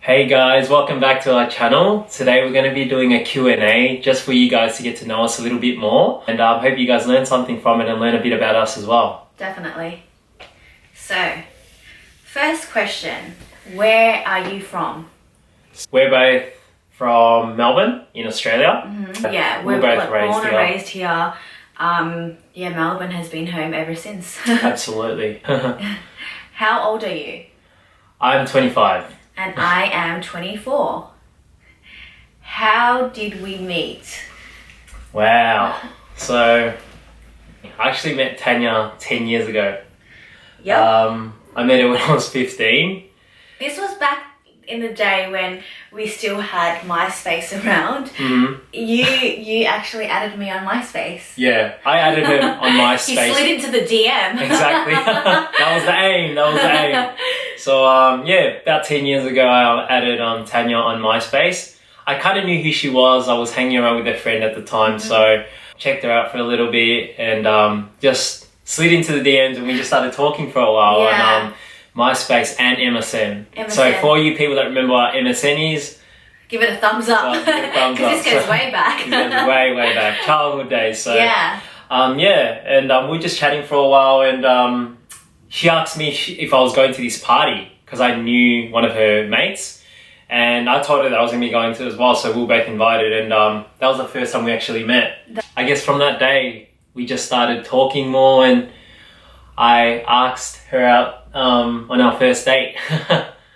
Hey guys, welcome back to our channel. Today we're going to be doing a Q&A just for you guys to get to know us a little bit more, and I hope you guys learn something from it and learn a bit about us as well. Definitely. So, first question, where are you from? We're both from Melbourne in Australia. Yeah, we're both born and raised here. Yeah, Melbourne has been home ever since. Absolutely. How old are you? I'm 25. And I am 24. How did we meet? Wow. So, I actually met Tanya 10 years ago. Yep. I met her when I was 15. This was back in the day when we still had MySpace around. You actually added me on MySpace. Yeah, I added her on MySpace. You slid into the DM. Exactly. That was the aim. So yeah, about 10 years ago I added Tanya on MySpace. I kind of knew who she was. I was hanging around with a friend at the time, so checked her out for a little bit and just slid into the DMs and we just started talking for a while on MySpace and MSN. So for all you people that remember what MSN is, give it a thumbs up. Because this goes way back. This goes way back. Childhood days. So yeah. And we were just chatting for a while and she asked me if I was going to this party because I knew one of her mates, and I told her that I was going to be going to as well, so we were both invited, and that was the first time we actually met. I guess from that day we just started talking more, and I asked her out on our first date.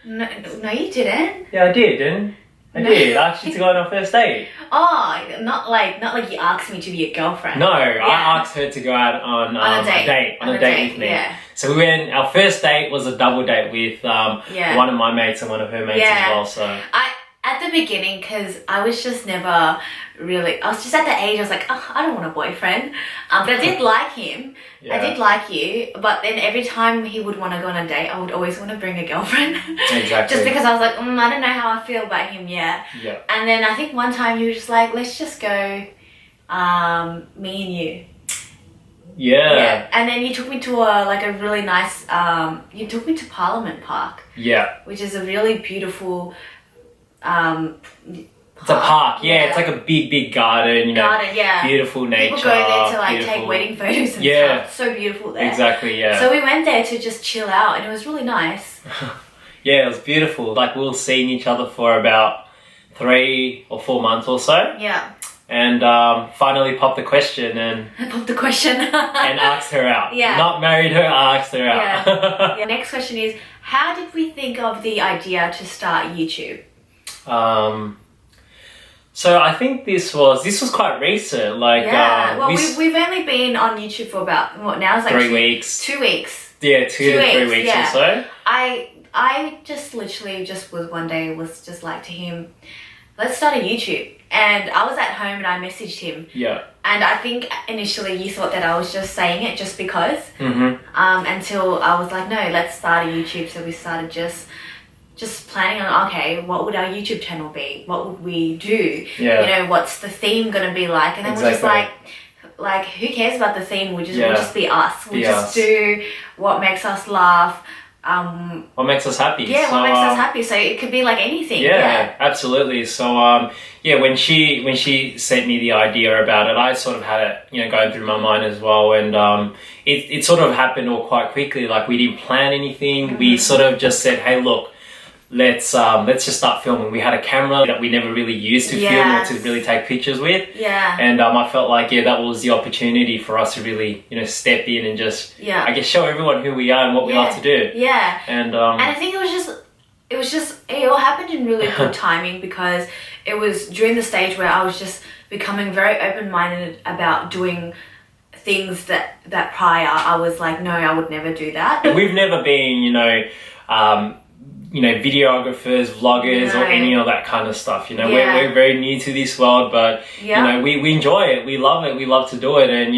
No, you didn't. Yeah, I did, didn't I? I asked you to go on our first date. Oh, not like you asked me to be your girlfriend. No, I asked her to go out on a date with me. Yeah. So we went. Our first date was a double date with one of my mates and one of her mates as well. So at the beginning, because I was just never really. I was just at the age. I was like, oh, I don't want a boyfriend. But I did like him. Yeah. I did like you. But then every time he would want to go on a date, I would always want to bring a girlfriend. Exactly. Just because I was like, I don't know how I feel about him yet. Yeah. And then I think one time you were just like, let's just go, me and you. Yeah. And then you took me to a really nice. You took me to Parliament Park. Yeah. Which is a really beautiful. It's a park, yeah. It's like a big garden, beautiful nature. People go there to take wedding photos and stuff. So beautiful there. Exactly, yeah. So we went there to just chill out and it was really nice. Yeah, it was beautiful. Like we were seeing each other for about 3 or 4 months or so. Yeah. And finally popped the question and asked her out. Yeah. Not married her, asked her out. Yeah. Next question is, how did we think of the idea to start YouTube? So I think this was quite recent. Like we've only been on YouTube for about what now? It's like 3 weeks. 2 weeks. Yeah, 2 to 3 weeks or so. I just literally was one day was just like to him, let's start a YouTube. And I was at home and I messaged him. Yeah. And I think initially you thought that I was just saying it just because. Until I was like, no, let's start a YouTube. So we started just planning on, okay, what would our YouTube channel be? What would we do? Yeah. What's the theme gonna be like? And then we're just like who cares about the theme? We'll just be us. We'll just do what makes us laugh. What makes us happy. Yeah, what makes us happy. So it could be like anything. Yeah, absolutely. So when she sent me the idea about it, I sort of had it, going through my mind as well, and it sort of happened all quite quickly. Like we didn't plan anything. We sort of just said, hey, look, let's just start filming. We had a camera that we never really used to film or to really take pictures with. Yeah. And I felt like that was the opportunity for us to really step in and just I guess show everyone who we are and what we like to do. Yeah. And I think it all happened in really good timing because it was during the stage where I was just becoming very open-minded about doing things that prior I was like, no, I would never do that. We've never been videographers, vloggers, or any of that kind of stuff. We're very new to this world, but we enjoy it. We love it. We love to do it. And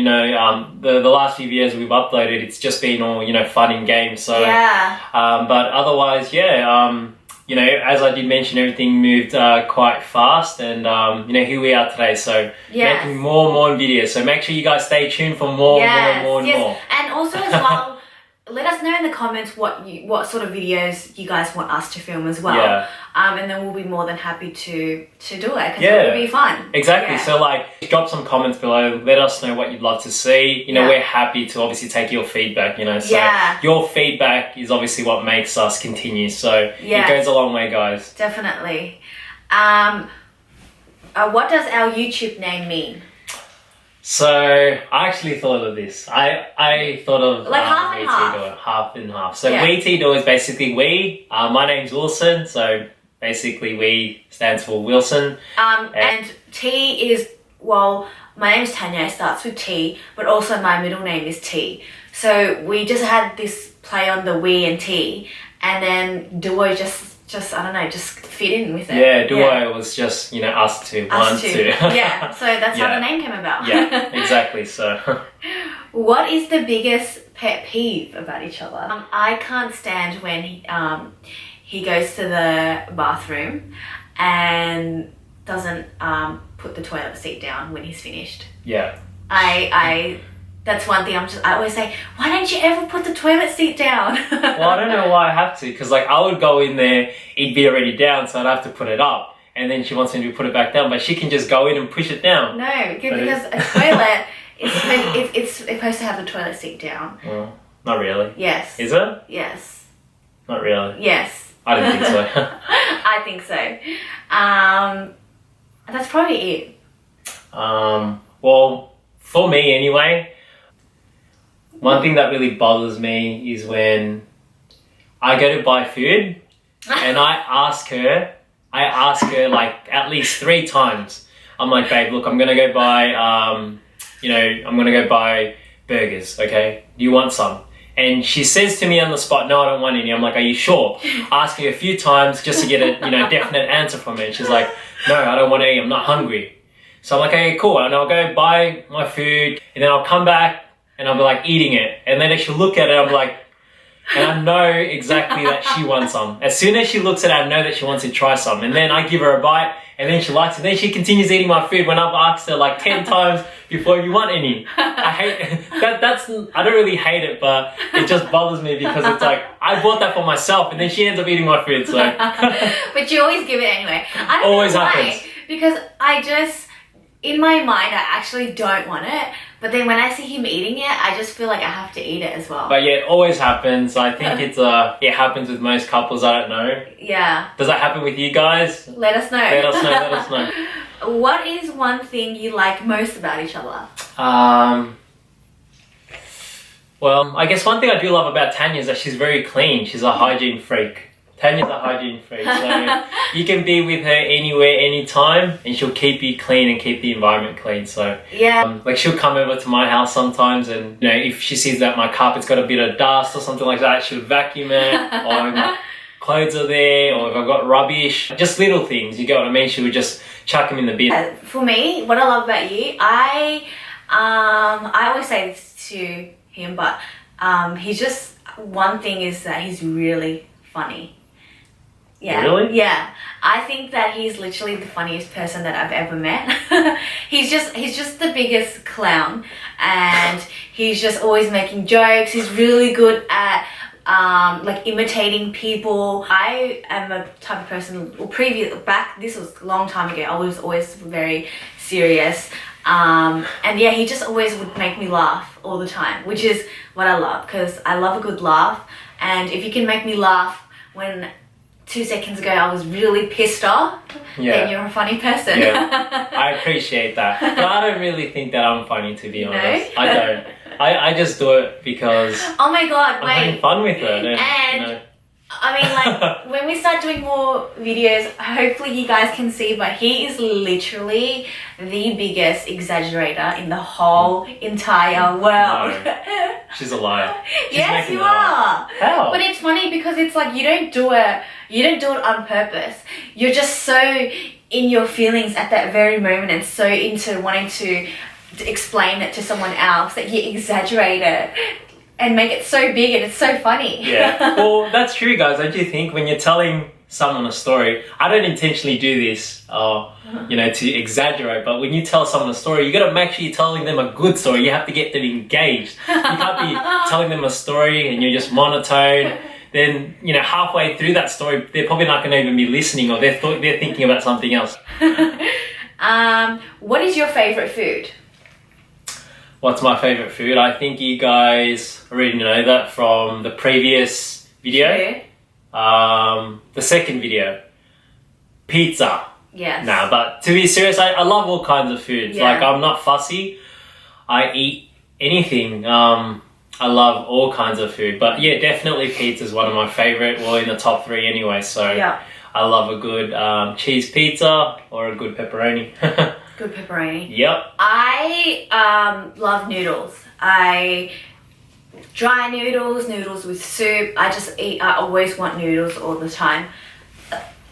the last few videos we've uploaded, it's just been all fun and games. So but otherwise, as I did mention, everything moved quite fast, and here we are today. So making more and more videos. So make sure you guys stay tuned for more. And also as well. let us know in the comments what sort of videos you guys want us to film as well. Yeah. And then we'll be more than happy to do it because it will be fun. Exactly. Yeah. So like, drop some comments below. Let us know what you'd love to see. You know, we're happy to obviously take your feedback. You know, so your feedback is obviously what makes us continue. So it goes a long way, guys. Definitely. What does our YouTube name mean? So I actually thought of this. I thought of like half and half. Half and half. So weeteeduo is basically we. My name's Wilson. So basically we stands for Wilson. And T is, well, my name's Tanya. It starts with T, but also my middle name is T. So we just had this play on the we and T, and then duo just I don't know, just fit in with it. Yeah, duo was just, you know, us two. Yeah, so that's how the name came about. Yeah, exactly. So, what is the biggest pet peeve about each other? I can't stand when he goes to the bathroom and doesn't put the toilet seat down when he's finished. Yeah. That's one thing I always say, why don't you ever put the toilet seat down? Well, I don't know why I have to, because like I would go in there, it'd be already down, so I'd have to put it up. And then she wants me to put it back down, but she can just go in and push it down. No, because a toilet, it's supposed to have the toilet seat down. Well, not really. Yes. Is it? Yes. Not really. Yes. I don't think so. I think so. That's probably it. Well, for me anyway, one thing that really bothers me is when I go to buy food and I ask her like at least 3 times. I'm like, babe, look, I'm going to go buy, I'm going to go buy burgers, okay? Do you want some? And she says to me on the spot, no, I don't want any. I'm like, are you sure? Asking her a few times just to get a, definite answer from her. And she's like, no, I don't want to eat. I'm not hungry. So I'm like, okay, cool. And I'll go buy my food and then I'll come back and I'll be like eating it. And then she'll look at it, I'm like, and I know exactly that she wants some. As soon as she looks at it, I know that she wants to try some. And then I give her a bite and then she likes it. And then she continues eating my food when I've asked her like 10 times before, you want any? I hate that. I don't really hate it, but it just bothers me because it's like, I bought that for myself and then she ends up eating my food, so. But you always give it anyway. I don't always know why, happens. because in my mind, I actually don't want it. But then when I see him eating it, I just feel like I have to eat it as well. But yeah, it always happens. I think it happens with most couples, I don't know. Yeah. Does that happen with you guys? Let us know. Let us know. What is one thing you like most about each other? Well, I guess one thing I do love about Tanya is that she's very clean. She's a hygiene freak. Tanya's a hygiene freak, so you can be with her anywhere, anytime, and she'll keep you clean and keep the environment clean. So like she'll come over to my house sometimes, and if she sees that my carpet's got a bit of dust or something like that, she'll vacuum it, or if my clothes are there, or if I've got rubbish, just little things. You get what I mean? She would just chuck them in the bin. For me, what I love about you, I always say this to him, but he's just, one thing is that he's really funny. Yeah. Really? Yeah. I think that he's literally the funniest person that I've ever met. he's just the biggest clown, and he's just always making jokes. He's really good at like imitating people. I am a type of person, this was a long time ago, I was always very serious. And yeah, he just always would make me laugh all the time, which is what I love, because I love a good laugh. And if you can make me laugh when 2 seconds ago I was really pissed off, then you're a funny person. Yeah, I appreciate that. But I don't really think that I'm funny, to be honest. I don't. I just do it because oh my god, I'm having fun with it. And I mean, like, when we start doing more videos, hopefully you guys can see, but he is literally the biggest exaggerator in the whole entire world. No. She's a liar. Yes, you are. How? But it's funny because it's like you don't do it on purpose. You're just so in your feelings at that very moment and so into wanting to explain it to someone else that you exaggerate it and make it so big, and it's so funny. Yeah. Well, that's true, guys. Don't you think when you're telling someone a story, I don't intentionally do this, to exaggerate, but when you tell someone a story, you got to make sure you're telling them a good story. You have to get them engaged. You can't be telling them a story and you're just monotone. Then, halfway through that story, they're probably not going to even be listening, or they're thinking about something else. What is your favorite food? What's my favorite food? I think you guys already know that from the previous video. True. The second video. Pizza. Yes. Nah, but to be serious, I love all kinds of foods. Yeah. Like, I'm not fussy. I eat anything. I love all kinds of food. But yeah, definitely pizza is one of my favorite. Well, in the top 3 anyway. So yeah. I love a good cheese pizza or a good pepperoni. Good pepperoni. Yep. I love noodles. Dry noodles with soup. I always want noodles all the time.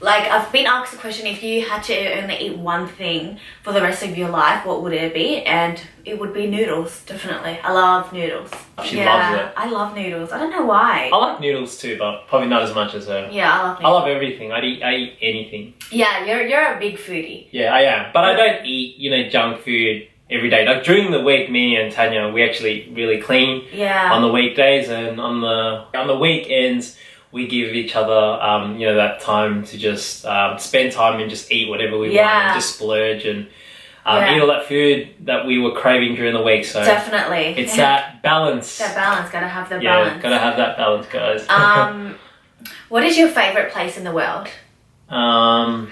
Like, I've been asked the question, if you had to only eat one thing for the rest of your life, what would it be? And it would be noodles, definitely. I love noodles. She loves it. I love noodles. I don't know why. I like noodles too, but probably not as much as her. Yeah, I love noodles. I love everything. I eat anything. Yeah, you're a big foodie. Yeah, I am. But I don't eat, junk food every day. Like, during the week, me and Tanya, we actually really clean on the weekdays, and on the weekends, we give each other, that time to just spend time and just eat whatever we want, and just splurge and eat all that food that we were craving during the week. So definitely, it's that balance. That balance, gotta have the balance. Yeah, gotta have that balance, guys. What is your favorite place in the world? I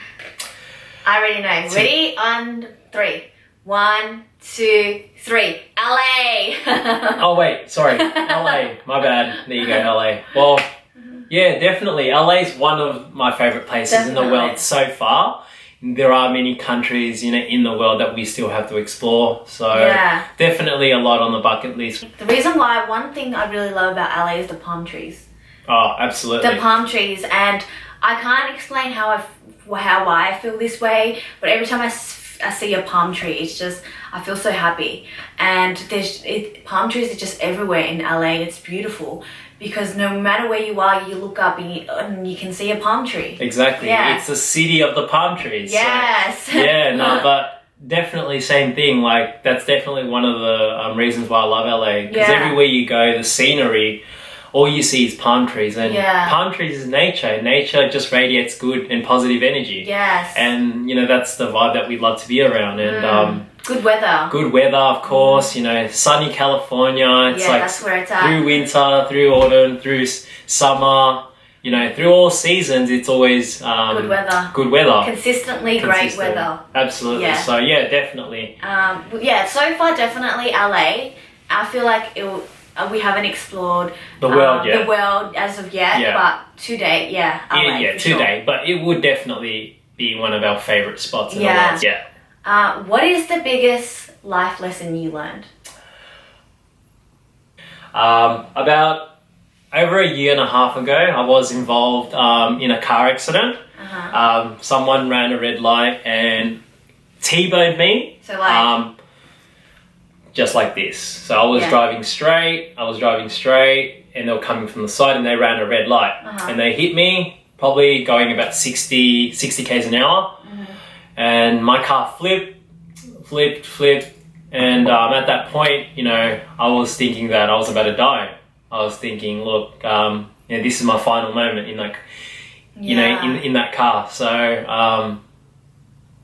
already know. Ready? On 3. 1, 2, 3. LA. Oh wait, sorry, LA. My bad. There you go, LA. Well. Yeah, definitely. LA is one of my favourite places in the world so far. There are many countries, in the world that we still have to explore. So definitely a lot on the bucket list. The reason why, one thing I really love about LA is the palm trees. Oh, absolutely. The palm trees, and I can't explain why I feel this way, but every time I see a palm tree, it's just, I feel so happy. And palm trees are just everywhere in LA, and it's beautiful. Because no matter where you are, you look up and you can see a palm tree. Exactly. Yeah. It's the city of the palm trees. Yes. So, yeah, no, but definitely same thing. Like, that's definitely one of the reasons why I love LA. Because everywhere you go, the scenery, all you see is palm trees. And palm trees is nature. Nature just radiates good and positive energy. Yes. And, that's the vibe that we love to be around. And good weather. Good weather, of course. Sunny California. It's like that's where it's at. Through winter, through autumn, through summer. Through all seasons, it's always good weather. Good weather. Consistently great weather. Absolutely. Yeah. So yeah, definitely. So far definitely LA. I feel like we haven't explored the world yet. The world as of yet, but to date, LA. Yeah, to date. But it would definitely be one of our favorite spots in the world. Yeah. What is the biggest life lesson you learned? About over 1.5 years ago, I was involved in a car accident. Someone ran a red light and T-boned me. So like... just like this. So I was driving straight, and they were coming from the side, and they ran a red light. And they hit me, probably going about 60 k's an hour. And my car flipped, and at that point, I was thinking that I was about to die. I was thinking, look, this is my final moment in in that car. So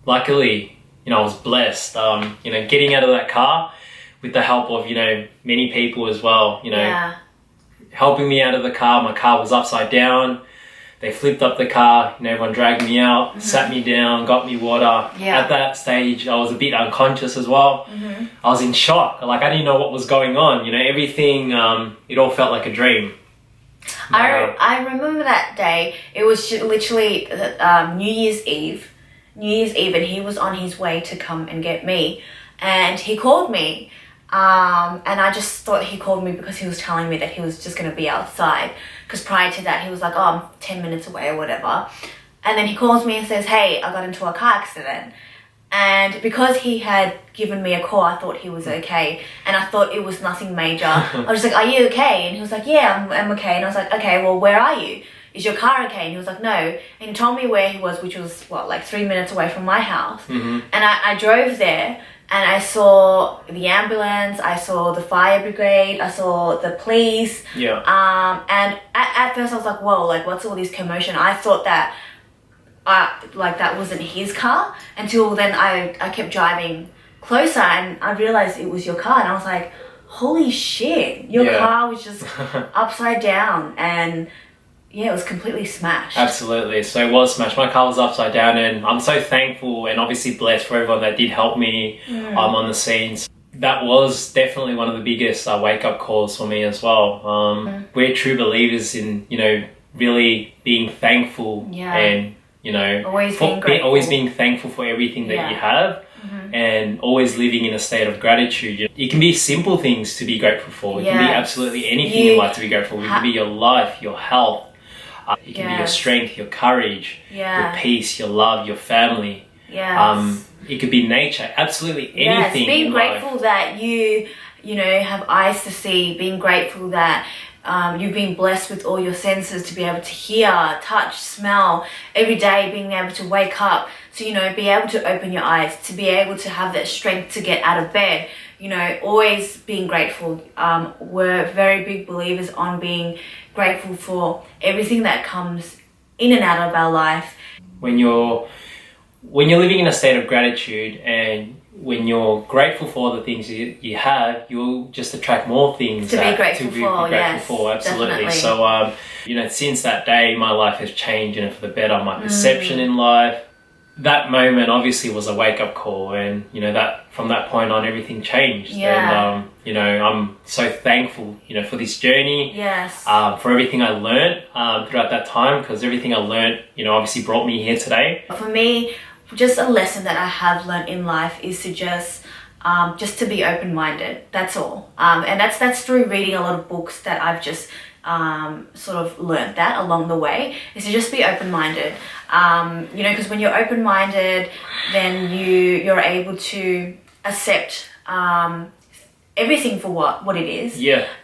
luckily, I was blessed. Getting out of that car with the help of many people as well. Helping me out of the car. My car was upside down. They flipped up the car, everyone dragged me out, sat me down, got me water. At that stage, I was a bit unconscious as well. I was in shock. Like, I didn't know what was going on. Everything, it all felt like a dream. I remember that day. It was literally New Year's Eve, and he was on his way to come and get me. And he called me. And I just thought he called me because he was telling me that he was just going to be outside. Because prior to that, he was like, I'm 10 minutes away or whatever. And then he calls me and says, hey, I got into a car accident. And because he had given me a call, I thought he was okay. And I thought it was nothing major. I was like, are you okay? And he was like, yeah, I'm okay. And I was like, okay, well, where are you? is your car okay? And he was like, no. And he told me where he was, which was, what, like 3 minutes away from my house. Mm-hmm. And I drove there, and I saw the ambulance, I saw the fire brigade, I saw the police. Yeah. And at first I was like, whoa, like, what's all this commotion? I thought that, like, that wasn't his car, until then I kept driving closer, and I realized it was your car, and I was like, holy shit, your car was just upside down, and yeah, it was completely smashed. Absolutely. So it was smashed. My car was upside down, and I'm so thankful and obviously blessed for everyone that did help me on the scenes. That was definitely one of the biggest wake-up calls for me as well. We're true believers in, you know, really being thankful and, you know, always being thankful for everything that you have. And always living in a state of gratitude. It can be simple things to be grateful for. It can be absolutely anything in life to be grateful for. It can be your life, your health. It can be your strength, your courage, your peace, your love, your family. It could be nature. Absolutely anything. Being in grateful life. that you know, have eyes to see. Being grateful that you've been blessed with all your senses to be able to hear, touch, smell every day, being able to wake up, to, you know, be able to open your eyes, to be able to have that strength to get out of bed, you know, always being grateful. We're very big believers on being grateful for everything that comes in and out of our life. When you're living in a state of gratitude, and when you're grateful for all the things you have, you'll just attract more things to be grateful for. Absolutely. Definitely. So, you know, since that day, my life has changed, and for the better. My perception in life. That moment obviously was a wake-up call, and you know, that from that point on, everything changed. And you know, I'm so thankful, you know, for this journey. For everything I learned throughout that time, because everything I learned, you know, obviously brought me here today. For me, just a lesson that I have learned in life is to just to be open-minded. That's all. And that's through reading a lot of books that I've just sort of learned that along the way, is to just be open-minded. You know, because when you're open-minded, then you're able to accept everything for what it is.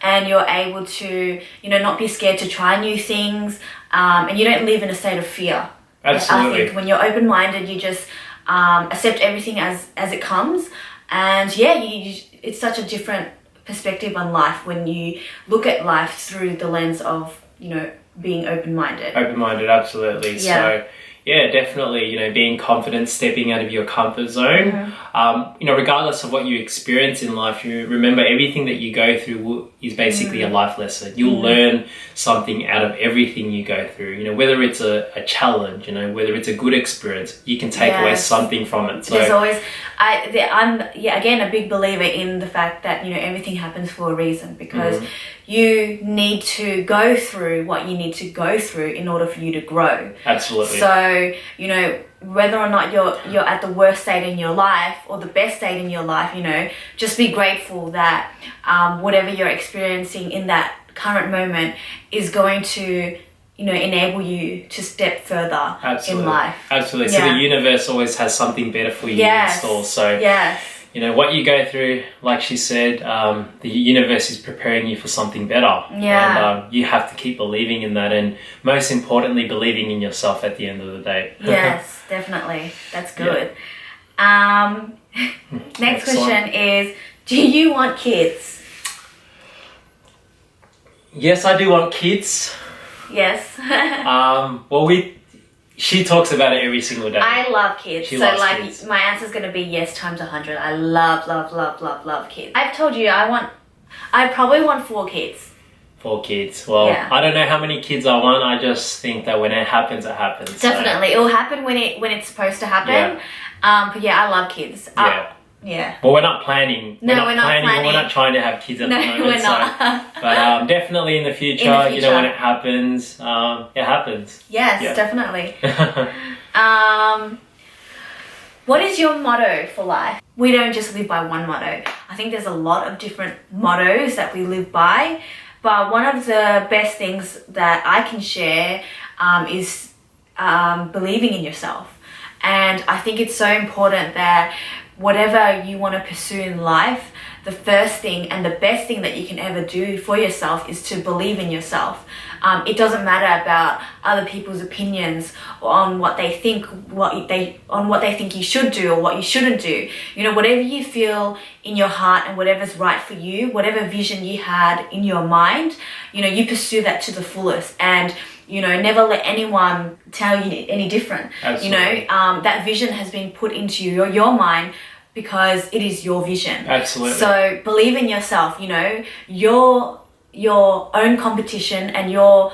And you're able to, you know, not be scared to try new things, and you don't live in a state of fear. Absolutely. I think when you're open-minded, you just accept everything as it comes, and it's such a different perspective on life when you look at life through the lens of, you know, being open-minded. Absolutely. So yeah, definitely, you know, being confident, stepping out of your comfort zone. You know, regardless of what you experience in life, you remember everything that you go through is basically a life lesson. You'll learn something out of everything you go through. You know, whether it's a challenge, you know, whether it's a good experience, you can take away something from it. So there's always, I'm again a big believer in the fact that, you know, everything happens for a reason, because you need to go through what you need to go through in order for you to grow. Absolutely. So, you know, whether or not you're at the worst state in your life or the best state in your life, you know, just be grateful that whatever you're experiencing in that current moment is going to, you know, enable you to step further in life. Absolutely. So the universe always has something better for you in store. So you know, what you go through, like she said, the universe is preparing you for something better. And you have to keep believing in that, and most importantly, believing in yourself at the end of the day. Yes, definitely. That's good. Next question is, do you want kids? Yes, I do want kids. Yes. Well, she talks about it every single day. I love kids. She loves like kids. My answer is going to be yes times 100. I love kids. I've told you I probably want 4 kids. 4 kids. Well, I don't know how many kids I want. I just think that when it happens, it happens. Definitely. It will happen when it's supposed to happen. But I love kids. Well, we're not planning. We're not planning. We're not trying to have kids at the moment. No, we're not. But definitely in the future, you know, when it happens, it happens. Yes, definitely. What is your motto for life? We don't just live by one motto. I think there's a lot of different mottos that we live by. But one of the best things that I can share is believing in yourself. And I think it's so important that whatever you want to pursue in life, the first thing and the best thing that you can ever do for yourself is to believe in yourself. It doesn't matter about other people's opinions on what they think, what they think you should do or what you shouldn't do. You know, whatever you feel in your heart and whatever's right for you, whatever vision you had in your mind, you know, you pursue that to the fullest, and you know, never let anyone tell you any different. Absolutely. You know, that vision has been put into your mind because it is your vision. Absolutely. So believe in yourself. You know, your own competition, and you're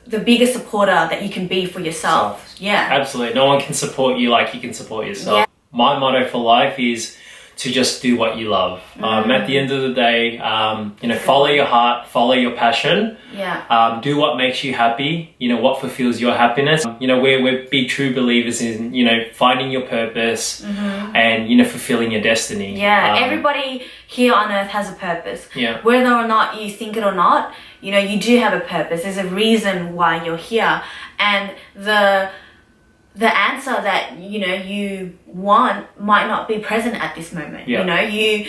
the biggest supporter that you can be for yourself. Yeah. Absolutely. No one can support you like you can support yourself. Yeah. My motto for life is to just do what you love. At the end of the day, you know, follow your heart, follow your passion. Yeah. Do what makes you happy. You know, what fulfills your happiness. You know, we're big true believers in, you know, finding your purpose and, you know, fulfilling your destiny. Yeah. Everybody here on earth has a purpose. Yeah. Whether or not you think it or not, you know, you do have a purpose. There's a reason why you're here, and the answer that, you know, you want might not be present at this moment. Yeah. You know,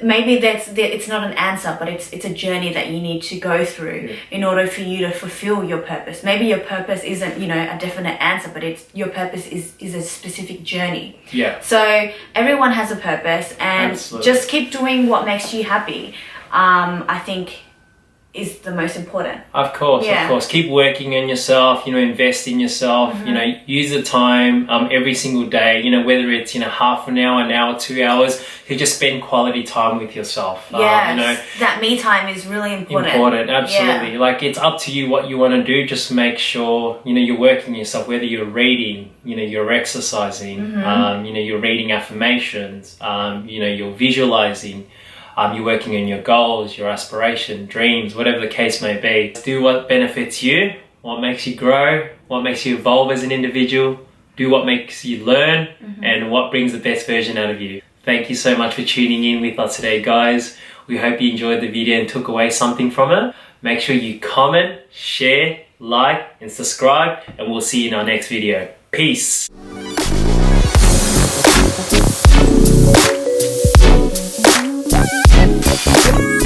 maybe it's not an answer, but it's a journey that you need to go through in order for you to fulfill your purpose. Maybe your purpose isn't, you know, a definite answer, but your purpose is a specific journey. Yeah. So everyone has a purpose, and just keep doing what makes you happy. I think is the most important. Of course. Keep working on yourself, you know, invest in yourself, you know, use the time every single day, you know, whether it's, you know, half an hour, 2 hours, to just spend quality time with yourself. Yes, you know, that me time is really important. Absolutely. Yeah. Like, it's up to you what you want to do. Just make sure, you know, you're working yourself, whether you're reading, you know, you're exercising, you know, you're reading affirmations, you know, you're visualizing, you're working on your goals, your aspiration, dreams, whatever the case may be. Do what benefits you, what makes you grow, what makes you evolve as an individual. Do what makes you learn and what brings the best version out of you. Thank you so much for tuning in with us today, guys. We hope you enjoyed the video and took away something from it. Make sure you comment, share, like, and subscribe, and we'll see you in our next video. Peace. Yeah.